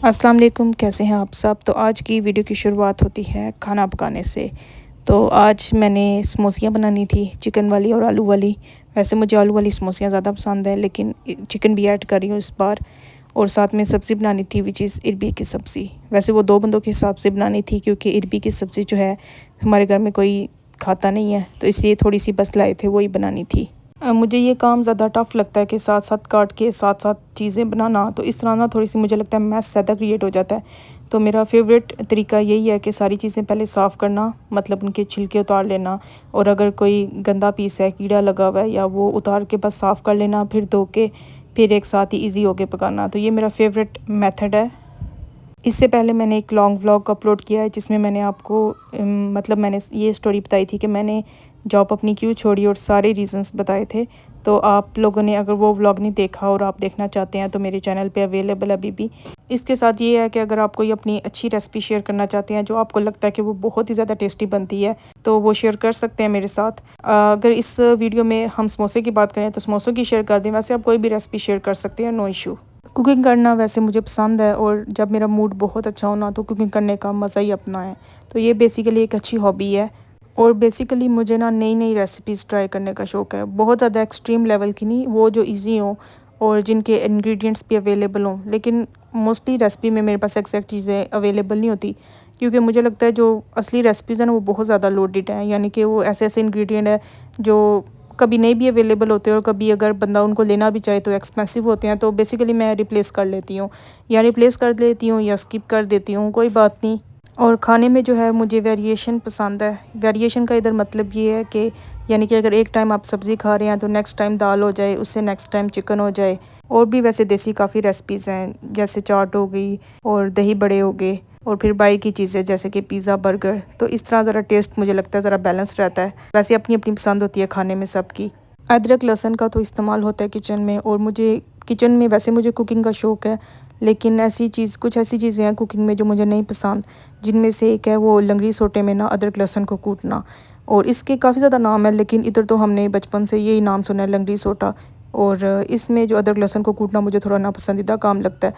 अस्सलाम वालेकुम, कैसे हैं आप सब। तो आज की वीडियो की शुरुआत होती है खाना पकाने से। तो आज मैंने समोसियाँ बनानी थी, चिकन वाली और आलू वाली। वैसे मुझे आलू वाली समोसियाँ ज़्यादा पसंद है, लेकिन चिकन भी ऐड कर रही हूँ इस बार। और साथ में सब्ज़ी बनानी थी, विच इज़ अरबी की सब्ज़ी। वैसे वो 2 बंदों के हिसाब से बनानी थी, क्योंकि अरबी की सब्ज़ी जो है हमारे घर में कोई खाता नहीं है, तो इसलिए थोड़ी सी बस लाए थे, वही बनानी थी। मुझे ये काम ज़्यादा टफ़ लगता है कि साथ साथ काट के साथ साथ चीज़ें बनाना, तो इस तरह ना थोड़ी सी मुझे लगता है मैस ज़्यादा क्रिएट हो जाता है। तो मेरा फेवरेट तरीका यही है कि सारी चीज़ें पहले साफ़ करना, मतलब उनके छिलके उतार लेना, और अगर कोई गंदा पीस है, कीड़ा लगा हुआ है, या वो उतार के बस साफ़ कर लेना, फिर धो के फिर एक साथ ही ईज़ी हो के पकाना। तो ये मेरा फेवरेट मेथड है। इससे पहले मैंने एक लॉन्ग व्लॉग अपलोड किया है, जिसमें मैंने आपको मतलब मैंने ये स्टोरी बताई थी कि मैंने जॉब अपनी क्यों छोड़ी और सारे रीज़न्स बताए थे। तो आप लोगों ने अगर वो व्लॉग नहीं देखा और आप देखना चाहते हैं, तो मेरे चैनल पे अवेलेबल है अभी भी। इसके साथ ये है कि अगर आप कोई अपनी अच्छी रेसिपी शेयर करना चाहते हैं, जो आपको लगता है कि वो बहुत ही ज़्यादा टेस्टी बनती है, तो वो शेयर कर सकते हैं मेरे साथ। अगर इस वीडियो में हम समोसे की बात करें, तो समोसों की शेयर कर दें। वैसे आप कोई भी रेसिपी शेयर कर सकते हैं, नो इशू। कुकिंग करना वैसे मुझे पसंद है, और जब मेरा मूड बहुत अच्छा हो ना, तो कुकिंग करने का मज़ा ही अपना है। तो ये बेसिकली एक अच्छी हॉबी है। और बेसिकली मुझे ना नई नई रेसिपीज़ ट्राई करने का शौक़ है। बहुत ज़्यादा एक्सट्रीम लेवल की नहीं, वो जो इजी हों और जिनके इंग्रेडिएंट्स भी अवेलेबल हों। लेकिन मोस्टली रेसिपी में मेरे पास एग्जैक्ट चीज़ें अवेलेबल नहीं होती, क्योंकि मुझे लगता है जो असली रेसिपीज़ हैं ना, वो बहुत ज़्यादा लोडेड हैं। यानी कि वो ऐसे ऐसे इंग्रेडिएंट है जो कभी नहीं भी अवेलेबल होते, और कभी अगर बंदा उनको लेना भी चाहे तो एक्सपेंसिव होते हैं। तो बेसिकली मैं रिप्लेस कर लेती हूँ, या स्किप कर देती हूँ, कोई बात नहीं। और खाने में जो है मुझे वेरिएशन पसंद है। वेरिएशन का इधर मतलब ये है कि यानी कि अगर एक टाइम आप सब्ज़ी खा रहे हैं, तो नेक्स्ट टाइम दाल हो जाए, उससे नेक्स्ट टाइम चिकन हो जाए। और भी वैसे देसी काफ़ी रेसिपीज़ हैं, जैसे चाट हो गई और दही बड़े हो गए, और फिर बाहर की चीज़ें जैसे कि पिज़्ज़ा, बर्गर। तो इस तरह ज़रा टेस्ट मुझे लगता है ज़रा बैलेंस रहता है। वैसे अपनी अपनी पसंद होती है खाने में सबकी। अदरक लहसुन का तो इस्तेमाल होता है किचन में, और मुझे किचन में वैसे मुझे कुकिंग का शौक़ है। लेकिन कुछ ऐसी चीज़ें हैं कुकिंग में जो मुझे नहीं पसंद, जिनमें से एक है वो लंगड़ी सोटे में ना अदरक लहसुन को कूटना। और इसके काफ़ी ज़्यादा नाम है, लेकिन इधर तो हमने बचपन से यही नाम सुना है, लंगड़ी सोटा। और इसमें जो अदरक लहसुन को कूटना मुझे थोड़ा नापसंदीदा काम लगता है।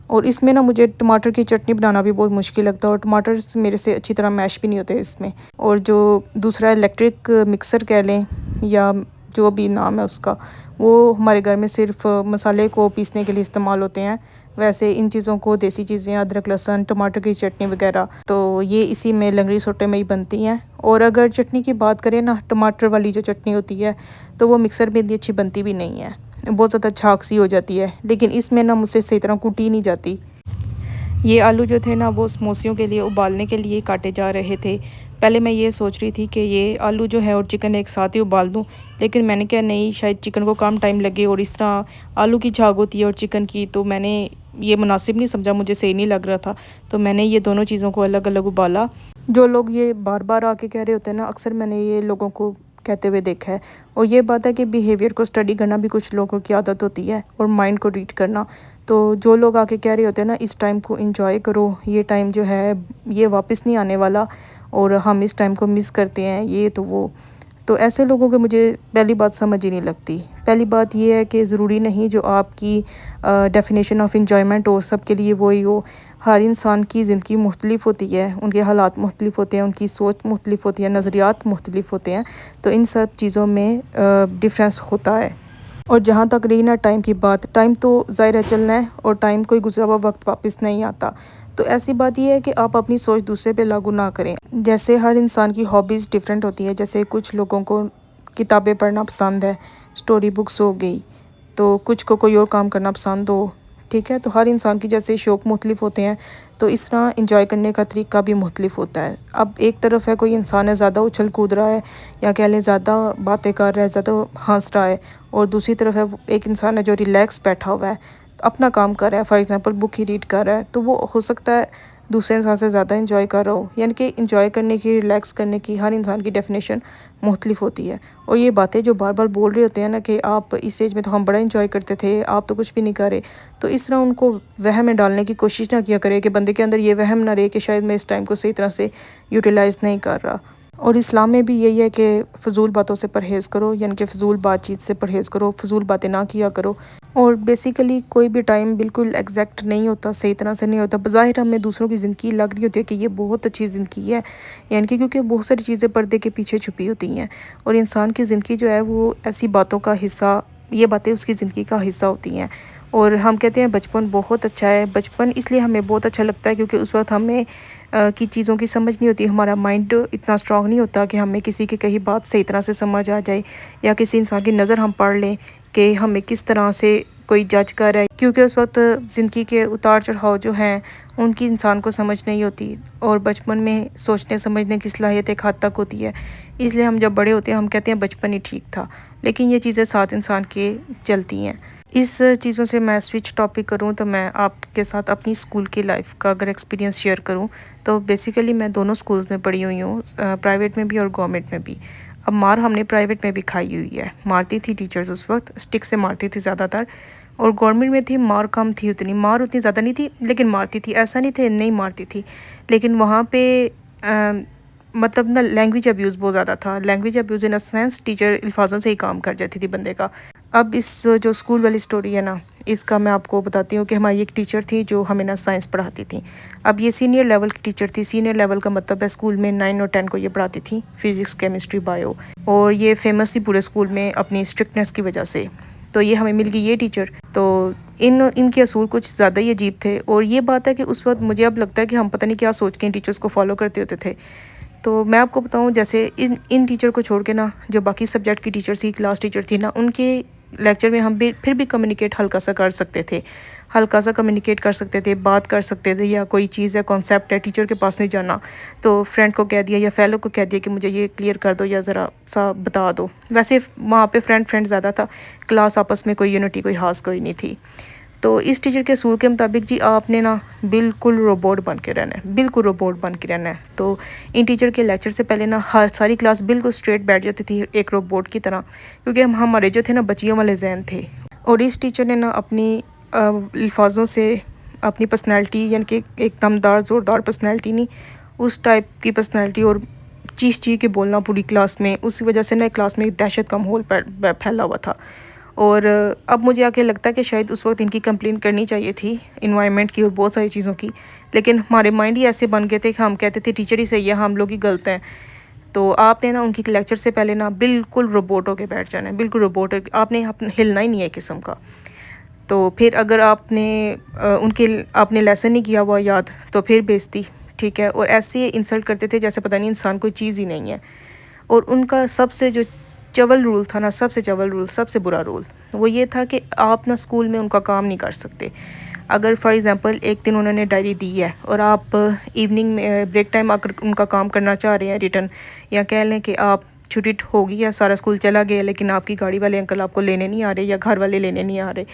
और इसमें ना मुझे टमाटर की चटनी बनाना भी बहुत मुश्किल लगता है, और टमाटर मेरे से अच्छी तरह मैश भी नहीं होते इसमें। और जो दूसरा इलेक्ट्रिक मिक्सर कह लें, या जो भी नाम है उसका, वो हमारे घर में सिर्फ मसाले को पीसने के लिए इस्तेमाल होते हैं। वैसे इन चीज़ों को, देसी चीज़ें, अदरक लहसुन, टमाटर की चटनी वगैरह, तो ये इसी में लंगड़ी सोटे में ही बनती हैं। और अगर चटनी की बात करें ना, टमाटर वाली जो चटनी होती है, तो वो मिक्सर में इतनी अच्छी बनती भी नहीं है, बहुत ज़्यादा छाक सी हो जाती है। लेकिन इसमें ना मुझसे सही तरह कूटी नहीं जाती। ये आलू जो थे ना, वो समोसियों के लिए उबालने के लिए काटे जा रहे थे। पहले मैं ये सोच रही थी कि ये आलू जो है और चिकन एक साथ ही उबाल दूं, लेकिन मैंने कहा नहीं, शायद चिकन को कम टाइम लगे, और इस तरह आलू की झाग होती है और चिकन की, तो मैंने ये मुनासिब नहीं समझा, मुझे सही नहीं लग रहा था। तो मैंने ये दोनों चीज़ों को अलग अलग उबाला। जो लोग ये बार बार आके कह रहे होते हैं ना, अक्सर मैंने ये लोगों को कहते हुए देखा है। और ये बात है कि बिहेवियर को स्टडी करना भी कुछ लोगों की आदत होती है, और माइंड को रीड करना। तो जो लोग आके कह रहे होते हैं ना, इस टाइम को एंजॉय करो, ये टाइम जो है ये वापस नहीं आने वाला, और हम इस टाइम को मिस करते हैं, ये तो वो। तो ऐसे लोगों की मुझे पहली बात समझ ही नहीं लगती। पहली बात ये है कि ज़रूरी नहीं जो आपकी डेफिनेशन ऑफ एंजॉयमेंट हो, सबके लिए वही हो। हर इंसान की ज़िंदगी मुख्तलिफ होती है, उनके हालात मुख्तलिफ होते हैं, उनकी सोच मुख्तलिफ होती है, नज़रियात मुख्तलिफ होते हैं। तो इन सब चीज़ों में डिफरेंस होता है। और जहाँ तक रही ना टाइम की बात, टाइम तो ज़ाहिर है चलना है, और टाइम कोई गुजरा हुआ वक्त वापस नहीं आता। तो ऐसी बात ये है कि आप अपनी सोच दूसरे पे लागू ना करें। जैसे हर इंसान की हॉबीज़ डिफरेंट होती है। जैसे कुछ लोगों को किताबें पढ़ना पसंद है, स्टोरी बुक्स हो गई, तो कुछ को कोई और काम करना पसंद हो। ठीक है, तो हर इंसान की जैसे शौक़ मुख्तलिफ होते हैं, तो इस तरह इंजॉय करने का तरीका भी मुख्तलिफ होता है। अब एक तरफ है कोई इंसान है ज़्यादा उछल कूद रहा है, या कह लें ज़्यादा बातें कर रहा है, ज़्यादा हंस रहा है। और दूसरी तरफ है एक इंसान है जो रिलैक्स बैठा हुआ है, अपना काम कर रहा है, for example book he read कर रहा है, तो वो हो सकता है दूसरे इंसान से ज़्यादा इंजॉय कर रहा हो। यानी कि इंजॉय करने की, रिलैक्स करने की हर इंसान की डेफिनेशन मुख्तलिफ होती है। और ये बातें जो बार बार बोल रहे होते हैं ना, कि आप इस एज में तो हम बड़ा इंजॉय करते थे, आप तो कुछ भी नहीं कर रहे, तो इस तरह उनको वहम में डालने की कोशिश ना किया करे, कि बंदे के अंदर ये वहम ना रहे कि शायद मैं इस टाइम को सही तरह से यूटिलाइज़ नहीं कर रहा। और इस्लाम में भी यही है कि फ़िज़ूल बातों से परहेज़ करो, यानी कि फ़िज़ूल बातचीत से परहेज़ करो, फ़िज़ूल बातें ना किया करो। और बेसिकली कोई भी टाइम बिल्कुल एग्जैक्ट नहीं होता, सही तरह से नहीं होता। बज़ाहिर हमें दूसरों की ज़िंदगी लग रही होती है कि ये बहुत अच्छी ज़िंदगी है, यानी कि क्योंकि बहुत सारी चीज़ें पर्दे के पीछे छुपी होती हैं। और इंसान की ज़िंदगी जो है वो ऐसी बातों का हिस्सा, ये बातें उसकी ज़िंदगी का हिस्सा होती हैं। और हम कहते हैं बचपन बहुत अच्छा है। बचपन इसलिए हमें बहुत अच्छा लगता है क्योंकि उस वक़्त हमें की चीज़ों की समझ नहीं होती, हमारा माइंड इतना स्ट्रॉन्ग नहीं होता कि हमें किसी की कही बात सही तरह से समझ आ जाए, या किसी इंसान की नज़र हम पढ़ लें कि हमें किस तरह से कोई जज कर रहा है। क्योंकि उस वक्त ज़िंदगी के उतार चढ़ाव जो हैं उनकी इंसान को समझ नहीं होती, और बचपन में सोचने समझने की सलाहियत एक हद तक होती है। इसलिए हम जब बड़े होते हैं हम कहते हैं बचपन ही ठीक था, लेकिन ये चीज़ें साथ इंसान के चलती हैं। इस चीज़ों से मैं स्विच टॉपिक करूँ तो मैं आपके साथ अपनी स्कूल की लाइफ का अगर एक्सपीरियंस शेयर करूँ, तो बेसिकली मैं दोनों स्कूल्स में पढ़ी हुई हूँ, प्राइवेट में भी और गवर्नमेंट में भी। अब मार हमने प्राइवेट में भी खाई हुई है, मारती थी टीचर्स, उस वक्त स्टिक से मारती थी ज़्यादातर। और गवर्नमेंट में थी मार कम थी, उतनी मार उतनी ज़्यादा नहीं थी, लेकिन मारती थी, ऐसा नहीं थे नहीं मारती थी। लेकिन वहाँ पे मतलब ना लैंग्वेज अब्यूज़ बहुत ज़्यादा था। Language abuse in a sense teacher अल्फाजों से ही काम कर जाती थी बंदे का। अब इस जो स्कूल वाली स्टोरी है ना, इसका मैं आपको बताती हूँ कि हमारी एक टीचर थी जो हमें ना साइंस पढ़ाती थी। अब ये सीनियर लेवल की टीचर थी। सीनियर लेवल का मतलब है स्कूल में 9 और 10 को ये पढ़ाती थी, फिज़िक्स, केमिस्ट्री, बायो। और ये फेमस थी पूरे स्कूल में अपनी स्ट्रिक्टनेस की वजह से। तो ये हमें मिल गई ये टीचर। तो इनके असूल कुछ ज़्यादा ही अजीब थे। और ये बात है कि उस वक्त मुझे अब लगता है कि हम पता नहीं क्या सोच के इन टीचर्स को फॉलो करते होते थे। तो मैं आपको बताऊं, जैसे इन टीचर को छोड़ के ना जो बाकी सब्जेक्ट की टीचर थी, क्लास टीचर थी ना, उनके लेक्चर में हम भी फिर भी कम्युनिकेट हल्का सा कर सकते थे, हल्का सा कम्युनिकेट कर सकते थे, बात कर सकते थे। या कोई चीज़ है, कॉन्सेप्ट है, टीचर के पास नहीं जाना तो फ्रेंड को कह दिया या फेलो को कह दिया कि मुझे ये क्लियर कर दो या ज़रा सा बता दो। वैसे वहाँ पे फ्रेंड ज़्यादा था, क्लास आपस में कोई यूनिटी, कोई खास कोई नहीं थी। तो इस टीचर के असूल के मुताबिक जी आपने ना बिल्कुल रोबोट बन के रहना है, बिल्कुल रोबोट बन के रहना है। तो इन टीचर के लेक्चर से पहले ना हर सारी क्लास बिल्कुल स्ट्रेट बैठ जाती थी एक रोबोट की तरह, क्योंकि हमारे जो थे ना बच्चियों वाले जहन थे। और इस टीचर ने ना अपनी अल्फाजों से अपनी पर्सनैलिटी, यानी कि एक दमदार ज़ोरदार पर्सनैलिटी नहीं, उस टाइप की पर्सनैलिटी और चीख के बोलना पूरी क्लास में, उसी वजह से ना क्लास में एक दहशत का माहौल फैला हुआ था। और अब मुझे आके लगता है कि शायद उस वक्त इनकी कंप्लेन करनी चाहिए थी इन्वायरमेंट की और बहुत सारी चीज़ों की, लेकिन हमारे माइंड ही ऐसे बन गए थे कि हम कहते थे टीचर ही सही है, हम लोग ही गलत हैं। तो आपने ना उनकी लेक्चर से पहले ना बिल्कुल रोबोट होके बैठ जाना है, बिल्कुल रोबोट, आपने हिलना ही नहीं है किस्म का। तो फिर अगर आपने लेसन नहीं किया हुआ याद, तो फिर बेइज्जती, ठीक है। और ऐसे इंसल्ट करते थे जैसे पता नहीं इंसान कोई चीज़ ही नहीं है। और उनका सबसे जो चवल रूल था ना, सबसे चवल रूल, सबसे बुरा रूल, वो ये था कि आप ना स्कूल में उनका काम नहीं कर सकते। अगर फॉर एग्ज़ाम्पल एक दिन उन्होंने डायरी दी है और आप इवनिंग में ब्रेक टाइम आकर उनका काम करना चाह रहे हैं रिटर्न, या कह लें कि आप छुट्टी हो गई या सारा स्कूल चला गया, लेकिन आपकी गाड़ी वाले अंकल आपको लेने नहीं आ रहे या घर वाले लेने नहीं आ रहे,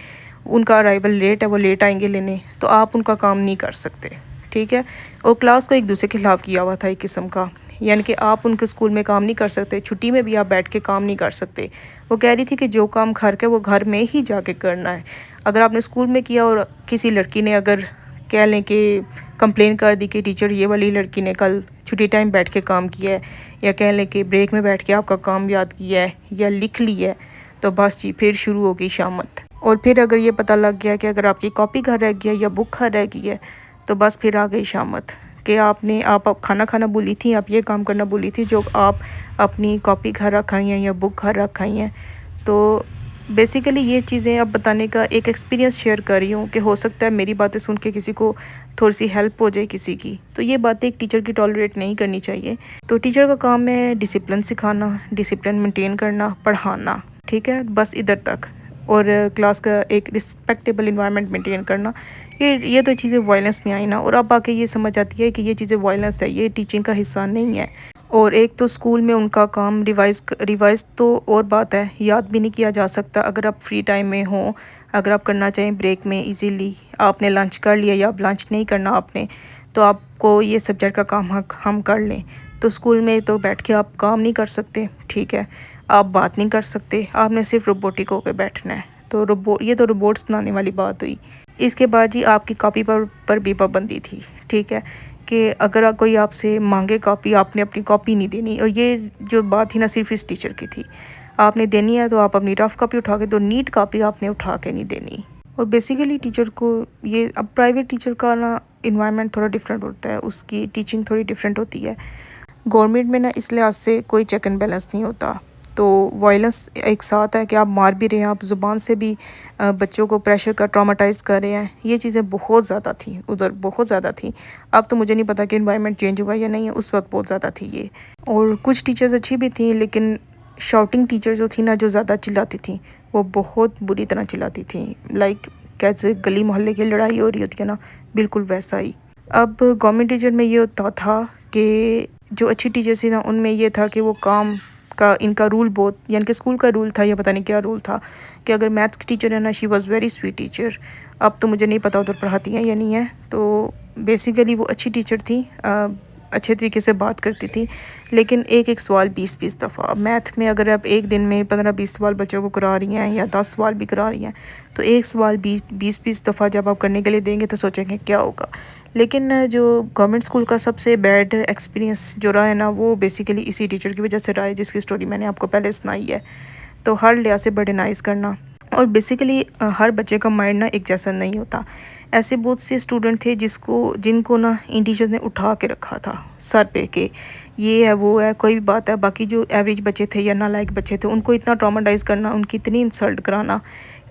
उनका अराइवल लेट है, वो लेट आएंगे लेने, तो आप उनका काम नहीं कर सकते, ठीक है। और क्लास को एक दूसरे के खिलाफ़ किया हुआ था एक किस्म का, यानी कि आप उनके स्कूल में काम नहीं कर सकते, छुट्टी में भी आप बैठ के काम नहीं कर सकते। वो कह रही थी कि जो काम घर के वो घर में ही जाके करना है। अगर आपने स्कूल में किया और किसी लड़की ने अगर कह लें कि कंप्लेन कर दी कि टीचर ये वाली लड़की ने कल छुट्टी टाइम बैठ के काम किया है, या कह लें कि ब्रेक में बैठ के आपका काम याद किया है या लिख लिया है, तो बस जी फिर शुरू हो गई शामत। और फिर अगर ये पता लग गया कि अगर आपकी कॉपी घर रह गई है या बुक घर रह गई है, तो बस फिर आ गई शामत कि आप खाना खाना भूली थी, आप ये काम करना भूली थी जो आप अपनी कॉपी घर रखाई हैं या बुक घर रखाई हैं। तो बेसिकली ये चीज़ें अब बताने का एक एक्सपीरियंस शेयर कर रही हूँ कि हो सकता है मेरी बातें सुन के किसी को थोड़ी सी हेल्प हो जाए किसी की। तो ये बातें एक टीचर की टॉलरेट नहीं करनी चाहिए। तो टीचर का काम है डिसिप्लिन सिखाना, डिसिप्लिन मेंटेन करना, पढ़ाना, ठीक है, बस इधर तक। और क्लास का एक रिस्पेक्टेबल इन्वायरमेंट मेंटेन करना। ये तो चीज़ें वायलेंस में आई ना, और अब आके ये समझ आती है कि ये चीज़ें वायलेंस है, ये टीचिंग का हिस्सा नहीं है। और एक तो स्कूल में उनका काम रिवाइज़ तो और बात है, याद भी नहीं किया जा सकता। अगर आप फ्री टाइम में हो, अगर आप करना चाहें ब्रेक में इजीली, आपने लंच कर लिया या आप लंच नहीं करना आपने, तो आपको ये सब्जेक्ट का काम हम कर लें। तो स्कूल में तो बैठ के आप काम नहीं कर सकते, ठीक है, आप बात नहीं कर सकते, आपने सिर्फ रोबोटिक होकर बैठना है। तो ये तो रोबोट्स बनाने वाली बात हुई। इसके बाद जी आपकी कॉपी पर भी पाबंदी थी, ठीक है, कि अगर कोई आपसे मांगे कॉपी, आपने अपनी कॉपी नहीं देनी। और ये जो बात थी ना सिर्फ इस टीचर की थी, आपने देनी है तो आप अपनी रफ़ कॉपी उठा के दो, नीट कॉपी आपने उठा के नहीं देनी। और बेसिकली टीचर को ये, अब प्राइवेट टीचर का ना इन्वायरमेंट थोड़ा डिफरेंट होता है, उसकी टीचिंग थोड़ी डिफरेंट होती है। गवर्नमेंट में ना इस लिहाज से कोई चेक एंड बैलेंस नहीं होता, तो वायलेंस एक साथ है कि आप मार भी रहे हैं, आप ज़ुबान से भी बच्चों को प्रेशर का ट्रॉमाटाइज़ कर रहे हैं। ये चीज़ें बहुत ज़्यादा थी उधर, बहुत ज़्यादा थी। अब तो मुझे नहीं पता कि इन्वायरमेंट चेंज हुआ या नहीं है, उस वक्त बहुत ज़्यादा थी ये। और कुछ टीचर्स अच्छी भी थी, लेकिन शाउटिंग टीचर जो थी ना, जो ज़्यादा चिल्लाती थी, वो बहुत बुरी तरह चिल्लाती थी। लाइक कैसे गली मोहल्ले की लड़ाई हो रही होती है ना, बिल्कुल वैसा ही। अब गवर्नमेंट टीचर में ये होता था कि जो अच्छी टीचर थी ना, उनमें ये था कि वो काम का इनका रूल बहुत, यानी कि स्कूल का रूल था या पता नहीं क्या रूल था, कि अगर मैथ्स की टीचर है ना, she was very sweet teacher. अब तो मुझे नहीं पता उधर पढ़ाती हैं या नहीं है। तो बेसिकली वो अच्छी टीचर थी, अच्छे तरीके से बात करती थी, लेकिन एक एक सवाल 20-20 दफ़ा। मैथ में अगर आप एक दिन में 15-20 सवाल बच्चों को करा रही हैं या 10 सवाल भी करा रही हैं, तो एक सवाल 20-20 दफ़ा जब आप करने के लिए देंगे तो सोचेंगे क्या होगा। लेकिन जो गवर्नमेंट स्कूल का सबसे बैड एक्सपीरियंस जो रहा है ना, वो बेसिकली इसी टीचर की वजह से रहा है, जिसकी स्टोरी मैंने आपको पहले सुनाई है। तो हर लिहाज से बर्डनाइज़ करना, और बेसिकली हर बच्चे का माइंड ना एक जैसा नहीं होता। ऐसे बहुत से स्टूडेंट थे जिनको ना इन टीचर्स ने उठा के रखा था सर पे के ये है वो है, कोई भी बात है। बाकी जो एवरेज बच्चे थे या नालायक बच्चे थे, उनको इतना ट्रॉमाटाइज़ करना, उनकी इतनी इंसल्ट कराना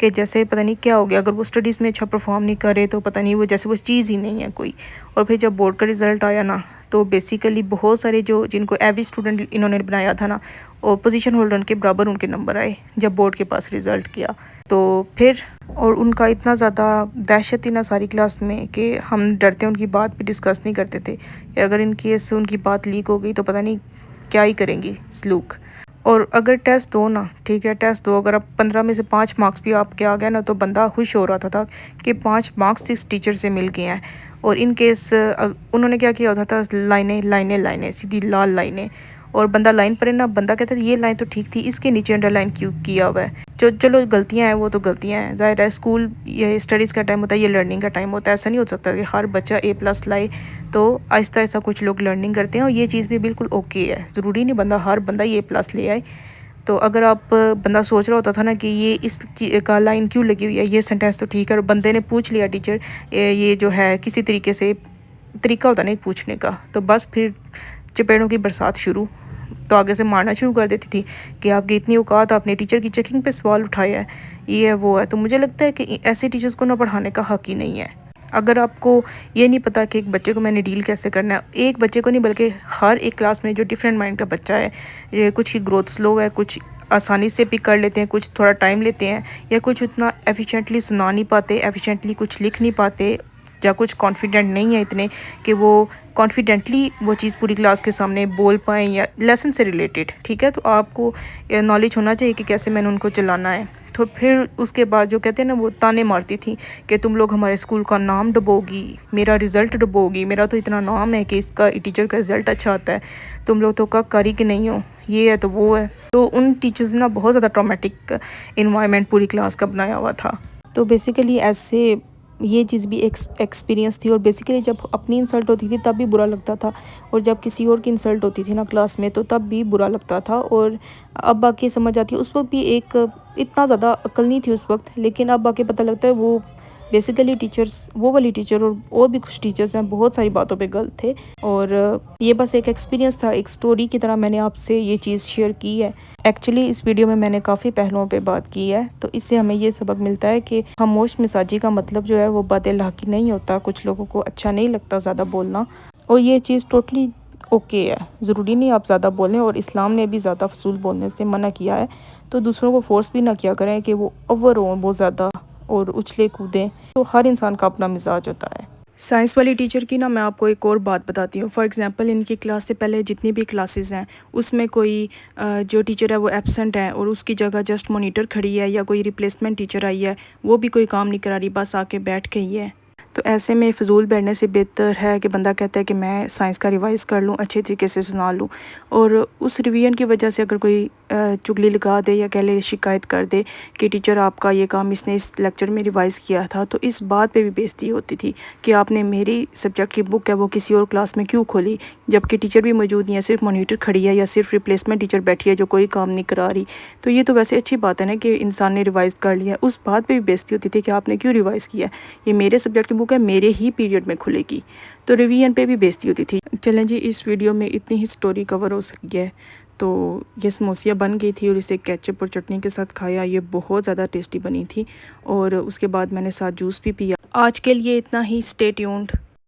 कि जैसे पता नहीं क्या हो गया। अगर वो स्टडीज़ में अच्छा परफॉर्म नहीं करे तो पता नहीं, वो जैसे वो चीज़ ही नहीं है कोई। और फिर जब बोर्ड का रिज़ल्ट आया ना, तो बेसिकली बहुत सारे जिनको एवरेज स्टूडेंट इन्होंने बनाया था ना, और पोजीशन होल्डर के बराबर उनके नंबर आए जब बोर्ड के पास रिज़ल्ट किया। तो फिर और उनका इतना ज़्यादा दहशत थी ना सारी क्लास में कि हम डरते उनकी बात भी डिस्कस नहीं करते थे, कि अगर इन केस उनकी बात लीक हो गई तो पता नहीं क्या ही करेंगी सलूक। और अगर टेस्ट दो ना, ठीक है टेस्ट दो, अगर आप 15 में से 5 मार्क्स भी आपके आ गए ना, तो बंदा खुश हो रहा था कि 5 मार्क्स इस टीचर से मिल गए हैं। और इन केस उन्होंने क्या किया होता था, लाइनें लाइनें लाइनें, सीधी लाल लाइनें, और बंदा लाइन पर है ना, बंदा कहता था ये लाइन तो ठीक थी, इसके नीचे अंडरलाइन क्यों किया हुआ है। जो चलो गलतियां हैं वो तो गलतियां हैं, ज़ाहिर है स्कूल ये स्टडीज़ का टाइम होता है, ये लर्निंग का टाइम होता है। ऐसा नहीं हो सकता कि हर बच्चा A+ लाए। तो आहिस्ता आहिस्ता कुछ लोग लर्निंग करते हैं, और ये चीज़ भी बिल्कुल ओके है। ज़रूरी नहीं हर बंदा A+ ले आए। तो अगर आप बंदा सोच रहा होता था ना कि ये इस का लाइन क्यों लगी हुई है, ये सेंटेंस तो ठीक है, और बंदे ने पूछ लिया टीचर ये जो है किसी तरीके से, तरीका होता नहीं पूछने का, तो बस फिर चपेड़ों की बरसात शुरू। तो आगे से मारना शुरू कर देती थी कि आपकी इतनी औकात, आपने टीचर की चेकिंग पे सवाल उठाया है, ये है वो है। तो मुझे लगता है कि ऐसे टीचर्स को ना पढ़ाने का हक़ ही नहीं है। अगर आपको ये नहीं पता कि एक बच्चे को मैंने डील कैसे करना है, एक बच्चे को नहीं बल्कि हर एक क्लास में जो डिफरेंट माइंड का बच्चा है, ये कुछ की ग्रोथ स्लो है, कुछ आसानी से पिक कर लेते हैं, कुछ थोड़ा टाइम लेते हैं, या कुछ उतना एफिशिएंटली सुना नहीं पाते, एफिशिएंटली कुछ लिख नहीं पाते, या कुछ कॉन्फिडेंट नहीं है इतने कि वो कॉन्फिडेंटली वो चीज़ पूरी क्लास के सामने बोल पाएँ, या लेसन से रिलेटेड। ठीक है, तो आपको नॉलेज होना चाहिए कि कैसे मैंने उनको चलाना है। तो फिर उसके बाद जो कहते हैं ना, वो ताने मारती थी कि तुम लोग हमारे स्कूल का नाम डुबोगी, मेरा रिज़ल्ट डुबोगी, मेरा तो इतना नाम है कि इसका टीचर का रिज़ल्ट अच्छा आता है, तुम लोग तो कब करी कि नहीं हो, ये है तो वो है। तो उन टीचर्स ने बहुत ज़्यादा ट्रॉमेटिक इन्वायरमेंट पूरी क्लास का बनाया हुआ था। तो बेसिकली ऐसे ये चीज़ भी एक एक्सपीरियंस थी। और बेसिकली जब अपनी इंसल्ट होती थी तब भी बुरा लगता था, और जब किसी और की इंसल्ट होती थी ना क्लास में, तो तब भी बुरा लगता था। और अब आके समझ आती है, उस वक्त भी एक इतना ज़्यादा अक्ल नहीं थी उस वक्त, लेकिन अब आके पता लगता है वो बेसिकली टीचर्स, वो वाली टीचर और भी कुछ टीचर्स हैं, बहुत सारी बातों पे गलत थे। और ये बस एक एक्सपीरियंस था, एक स्टोरी की तरह मैंने आपसे ये चीज़ शेयर की है। एक्चुअली इस वीडियो में मैंने काफ़ी पहलुओं पे बात की है, तो इससे हमें ये सबक मिलता है कि खामोश मिजाजी का मतलब जो है वो बद-ए-अखलाकी नहीं होता। कुछ लोगों को अच्छा नहीं लगता ज़्यादा बोलना, और ये चीज़ टोटली ओके है। ज़रूरी नहीं आप ज़्यादा बोलें, और इस्लाम ने भी ज़्यादा फजूल बोलने से मना किया है। तो दूसरों को फोर्स भी ना किया करें कि वो ओवर हों बहुत ज़्यादा और उछले कूदें। तो हर इंसान का अपना मिजाज होता है। साइंस वाली टीचर की ना मैं आपको एक और बात बताती हूँ। फॉर एग्ज़ाम्पल, इनकी क्लास से पहले जितनी भी क्लासेस हैं, उसमें कोई जो टीचर है वो एब्सेंट है, और उसकी जगह जस्ट मॉनिटर खड़ी है, या कोई रिप्लेसमेंट टीचर आई है, वो भी कोई काम नहीं करा रही, बस आके बैठ के ही है। तो ऐसे में फ़िज़ूल बैठने से बेहतर है कि बंदा कहता है कि मैं साइंस का रिवाइज़ कर लूँ, अच्छे तरीके से सुना लूँ। और उस रिवीजन की वजह से अगर कोई चुगली लगा दे या कह ले शिकायत कर दे कि टीचर आपका ये काम इसने इस लेक्चर में रिवाइज़ किया था, तो इस बात पे भी बेइज्जती होती थी कि आपने मेरी सब्जेक्ट की बुक है वो किसी और क्लास में क्यों खोली, जबकि टीचर भी मौजूद नहीं है, सिर्फ मॉनिटर खड़ी है या सिर्फ रिप्लेसमेंट टीचर बैठी है जो कोई काम नहीं करा रही। तो ये तो वैसे अच्छी बात है ना कि इंसान ने रिवाइज़ कर लिया। उस बात पे भी बेइज्जती होती थी कि आपने क्यों रिवाइज़ किया, ये मेरे सब्जेक्ट की बुक है, मेरे ही पीरियड में खुलेगी। तो रिवीजन पे भी बेइज्जती होती थी। चलें जी, इस वीडियो में इतनी ही स्टोरी कवर हो सकी है। तो ये समोसिया बन गई थी और इसे केचप और चटनी के साथ खाया। ये बहुत ज़्यादा टेस्टी बनी थी और उसके बाद मैंने साथ जूस भी पिया। आज के लिए इतना ही। Stay tuned.